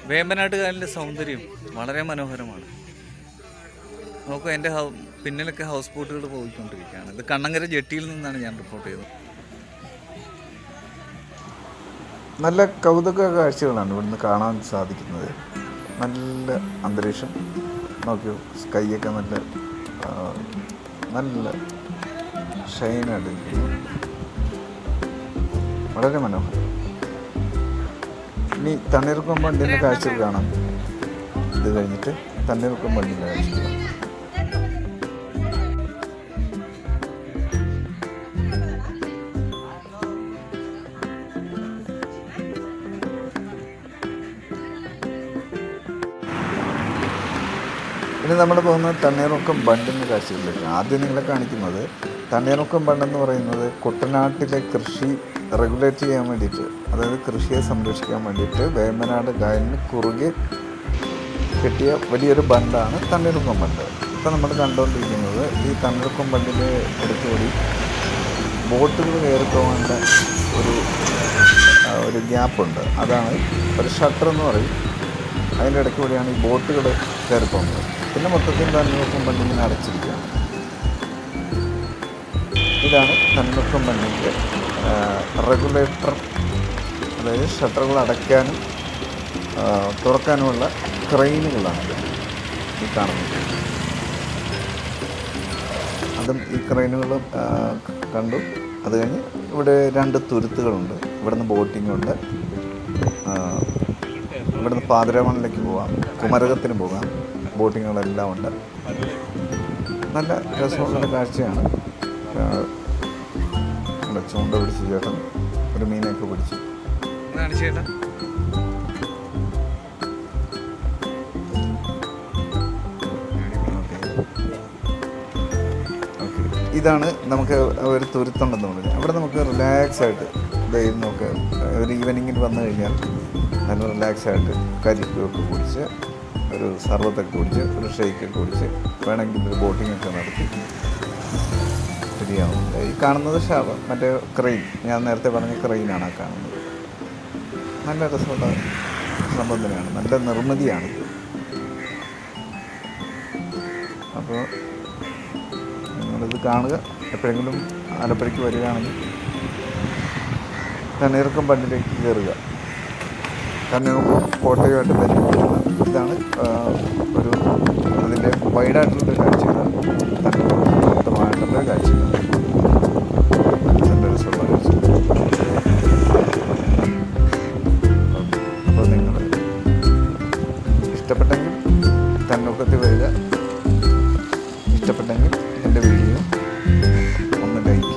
വേമ്പനാട്ട് കായലിൻ്റെ സൗന്ദര്യം വളരെ മനോഹരമാണ്. നോക്കൂ, എൻ്റെ പിന്നിലൊക്കെ ഹൗസ് ബോട്ടുകൾ പോയിക്കൊണ്ടിരിക്കുകയാണ്. ഇത് കണ്ണങ്കര ജെട്ടിയിൽ നിന്നാണ് ഞാൻ റിപ്പോർട്ട് ചെയ്തത്. നല്ല കൗതുക കാഴ്ചകളാണ് ഇവിടുന്ന് കാണാൻ സാധിക്കുന്നത്. നല്ല അന്തരീക്ഷം നോക്കിയോ, സ്കൈയൊക്കെ നല്ല ഷൈനായിട്ട് ഇരിക്കുന്നു. വളരെ മനോഹരം. ഇനി തണ്ണീർക്കം ബണ്ടിൻ്റെ കാഴ്ചകൾ കാണാം. ഇത് കഴിഞ്ഞിട്ട് തണ്ണീർക്കം ബണ്ടിൻ്റെ കാഴ്ചകൾ. ഇനി നമ്മൾ പോകുന്നത് തണ്ണീർമുക്കം ബണ്ടിൻ്റെ കാഴ്ചകളിലേക്ക്. ആദ്യം നിങ്ങളെ കാണിക്കുന്നത് തണ്ണീർമുക്കം ബണ്ടെന്ന് പറയുന്നത് കുട്ടനാട്ടിലെ കൃഷി റെഗുലേറ്റ് ചെയ്യാൻ വേണ്ടിയിട്ട്, അതായത് കൃഷിയെ സംരക്ഷിക്കാൻ വേണ്ടിയിട്ട് വേമ്പനാട് കായലിന് കുറുകെ കെട്ടിയ വലിയൊരു ബണ്ടാണ് തണ്ണീർമുക്കം ബണ്ട്. ഇപ്പം നമ്മൾ കണ്ടുകൊണ്ടിരിക്കുന്നത് ഈ തണ്ണീർമുക്കം ബണ്ടിൻ്റെ അടുത്തുകൂടി ബോട്ടുകൾ കയറി പോകേണ്ട ഒരു ഗ്യാപ്പുണ്ട്. അതാണ് ഒരു ഷട്ടർ എന്ന് പറയും. അതിൻ്റെ ഇടയ്ക്ക് കൂടിയാണ് ഈ ബോട്ടുകൾ കയറി പോകുന്നത്. പിന്നെ മൊത്തത്തിൽ തണ്ണീർമുക്കം ബണ്ട് ഇങ്ങനെ അടച്ചിരിക്കുകയാണ്. ഇതാണ് തണ്ണീർമുക്കം ബണ്ടിൻ്റെ റെഗുലേറ്റർ, അതായത് ഷട്ടറുകൾ അടയ്ക്കാനും തുറക്കാനുമുള്ള ക്രെയിനുകളാണ് ഈ കാണുന്നത്. അതും ഈ ക്രെയിനുകളും കണ്ടു. അത് കഴിഞ്ഞ് ഇവിടെ 2 തുരുത്തുകളുണ്ട്. ഇവിടുന്ന് ബോട്ടിങ്ങുണ്ട്. ഇവിടുന്ന് പാതിരാമണിലേക്ക് പോകാം, കുമരകത്തിന് പോകാം. ബോട്ടിങ്ങുകളെല്ലാം ഉണ്ട്. നല്ല രസമുള്ള കാഴ്ചയാണ്. ഇവിടെ ചൂണ്ട പിടിച്ച് ചേട്ടൻ ഒരു മീനൊക്കെ പിടിച്ചു. ഇതാണ് നമുക്ക് ഒരു തുരുത്തുണ്ടെന്ന് പറഞ്ഞാൽ അവിടെ നമുക്ക് റിലാക്സ് ആയിട്ട് നമുക്ക് ഒരു ഈവനിങ്ങിന് വന്നു കഴിഞ്ഞാൽ നല്ല റിലാക്സ് ആയിട്ട് കരിക്കൊക്കെ കുടിച്ച് ഒരു സർവത്തൊക്കെ കുടിച്ച് ഒരു ഷേക്കൊക്കെ കുടിച്ച് വേണമെങ്കിൽ ഒരു ബോട്ടിങ്ങൊക്കെ നടത്തി ശരിയാവുന്നുണ്ട്. ഈ കാണുന്നത് മറ്റേ ക്രെയിൻ, ഞാൻ നേരത്തെ പറഞ്ഞ ക്രെയിനാണ് ആ കാണുന്നത്. നല്ല രസമുള്ള സംഭവം തന്നെയാണ്, നല്ല നിർമ്മിതിയാണ്. അപ്പോൾ നിങ്ങളിത് കാണുക. എപ്പോഴെങ്കിലും ആലപ്പുഴയ്ക്ക് വരികയാണെങ്കിൽ തണ്ണീർക്കം ബണ്ടിലേക്ക് കയറുക. തണ്ണീർക്കം കോട്ടയുമായിട്ട് ബന്ധപ്പെട്ടുള്ള ഇതാണ് ഒരു അതിൻ്റെ വൈഡായിട്ടുള്ള കാഴ്ചകളാണ്. തണ്ണീർക്കം മൊത്തമായിട്ടുള്ള കാഴ്ചകളാണ്. നല്ല രസമുള്ള കാഴ്ച. അപ്പോൾ നിങ്ങൾ ഇഷ്ടപ്പെട്ടെങ്കിൽ തണ്ണീർക്കത്തിൽ വരിക. ഇഷ്ടപ്പെട്ടെങ്കിൽ എൻ്റെ വീഡിയോ ഒന്ന് ലൈക്ക്